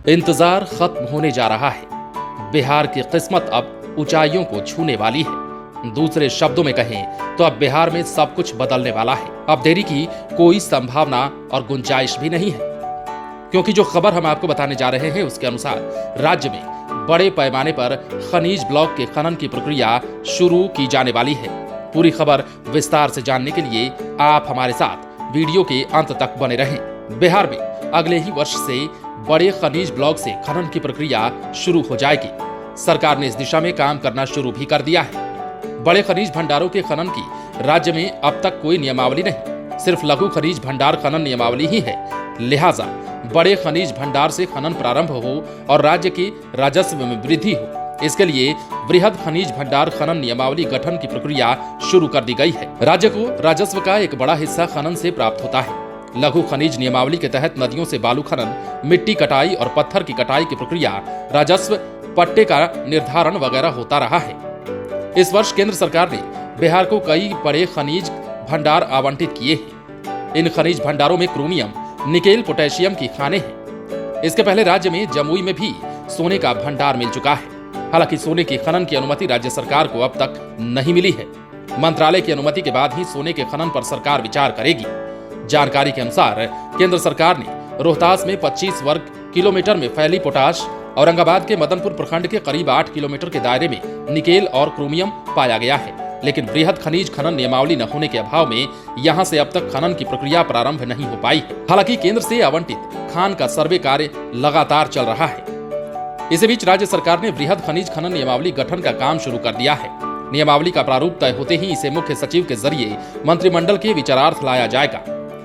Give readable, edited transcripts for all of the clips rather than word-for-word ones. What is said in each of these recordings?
इंतजार खत्म होने जा रहा है। बिहार की किस्मत अब ऊंचाइयों को छूने वाली है। दूसरे शब्दों में कहें तो अब बिहार में सब कुछ बदलने वाला है। अब देरी की कोई संभावना और गुंजाइश भी नहीं है, क्योंकि जो खबर हम आपको बताने जा रहे हैं उसके अनुसार राज्य में बड़े पैमाने पर खनिज ब्लॉक के खनन की प्रक्रिया शुरू की जाने वाली है। पूरी खबर विस्तार से जानने के लिए आप हमारे साथ वीडियो के अंत तक बने रहें। बिहार में अगले ही वर्ष से बड़े खनिज ब्लॉक से खनन की प्रक्रिया शुरू हो जाएगी। सरकार ने इस दिशा में काम करना शुरू भी कर दिया है। बड़े खनिज भंडारों के खनन की राज्य में अब तक कोई नियमावली नहीं, सिर्फ लघु खनिज भंडार खनन नियमावली ही है। लिहाजा बड़े खनिज भंडार से खनन प्रारंभ हो और राज्य के राजस्व में वृद्धि हो, इसके लिए बृहद खनिज भंडार खनन नियमावली गठन की प्रक्रिया शुरू कर दी गई है। राज्य को राजस्व का एक बड़ा हिस्सा खनन से प्राप्त होता है। लघु खनिज नियमावली के तहत नदियों से बालू खनन, मिट्टी कटाई और पत्थर की कटाई की प्रक्रिया, राजस्व पट्टे का निर्धारण वगैरह होता रहा है। इस वर्ष केंद्र सरकार ने बिहार को कई बड़े खनिज भंडार आवंटित किए हैं। इन खनिज भंडारों में क्रोमियम, निकेल, पोटेशियम की खानें हैं। इसके पहले राज्य में जमुई में भी सोने का भंडार मिल चुका है। हालांकि सोने की खनन की अनुमति राज्य सरकार को अब तक नहीं मिली है। मंत्रालय की अनुमति के बाद ही सोने के खनन पर सरकार विचार करेगी। जानकारी के अनुसार केंद्र सरकार ने रोहतास में 25 वर्ग किलोमीटर में फैली पोटाश, औरंगाबाद के मदनपुर प्रखंड के करीब 8 किलोमीटर के दायरे में निकेल और क्रोमियम पाया गया है। लेकिन बृहद खनिज खनन नियमावली न होने के अभाव में यहां से अब तक खनन की प्रक्रिया प्रारंभ नहीं हो पाई है। हालांकि केंद्र से आवंटित खान का सर्वे कार्य लगातार चल रहा है। इसी बीच राज्य सरकार ने बृहद खनिज खनन नियमावली गठन का काम शुरू कर दिया है। नियमावली का प्रारूप तय होते ही इसे मुख्य सचिव के जरिए मंत्रिमंडल के विचारार्थ लाया जाएगा।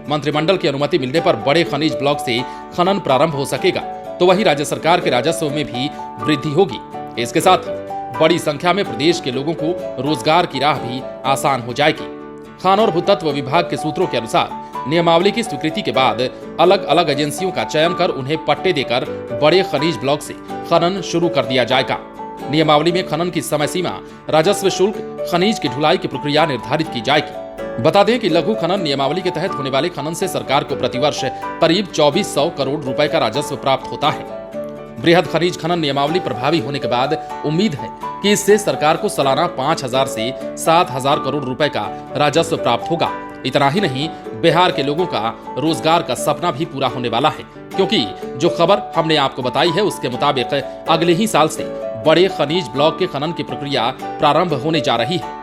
मंत्रिमंडल की अनुमति मिलने पर बड़े खनिज ब्लॉक से खनन प्रारंभ हो सकेगा, तो वहीं राज्य सरकार के राजस्व में भी वृद्धि होगी। इसके साथ ही बड़ी संख्या में प्रदेश के लोगों को रोजगार की राह भी आसान हो जाएगी। खान और भूतत्व विभाग के सूत्रों के अनुसार नियमावली की स्वीकृति के बाद अलग अलग एजेंसियों का चयन कर उन्हें पट्टे देकर बड़े खनिज ब्लॉक से खनन शुरू कर दिया जाएगा। नियमावली में खनन की समय सीमा, राजस्व शुल्क, खनिज की ढुलाई की प्रक्रिया निर्धारित की जाएगी। बता दें कि लघु खनन नियमावली के तहत होने वाले खनन से सरकार को प्रतिवर्ष करीब 2400 करोड़ रुपए का राजस्व प्राप्त होता है। बृहद खनिज खनन नियमावली प्रभावी होने के बाद उम्मीद है कि इससे सरकार को सालाना 5000 से 7000 करोड़ रुपए का राजस्व प्राप्त होगा। इतना ही नहीं, बिहार के लोगों का रोजगार का सपना भी पूरा होने वाला है, क्योंकि जो खबर हमने आपको बताई है उसके मुताबिक अगले ही साल से बड़े खनिज ब्लॉक के खनन की प्रक्रिया प्रारंभ होने जा रही है।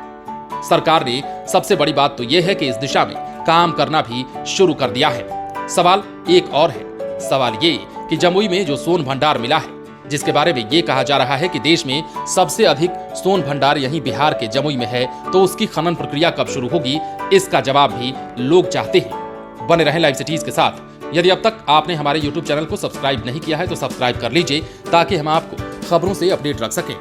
सरकार ने सबसे बड़ी बात तो यह है कि इस दिशा में काम करना भी शुरू कर दिया है। सवाल एक और है, सवाल ये कि जमुई में जो सोन भंडार मिला है, जिसके बारे में ये कहा जा रहा है कि देश में सबसे अधिक सोन भंडार यहीं बिहार के जमुई में है, तो उसकी खनन प्रक्रिया कब शुरू होगी, इसका जवाब भी लोग चाहते हैं। बने रहें लाइव सिटीज के साथ। यदि अब तक आपने हमारे YouTube चैनल को सब्सक्राइब नहीं किया है तो सब्सक्राइब कर लीजिए, ताकि हम आपको खबरों से अपडेट रख सकें।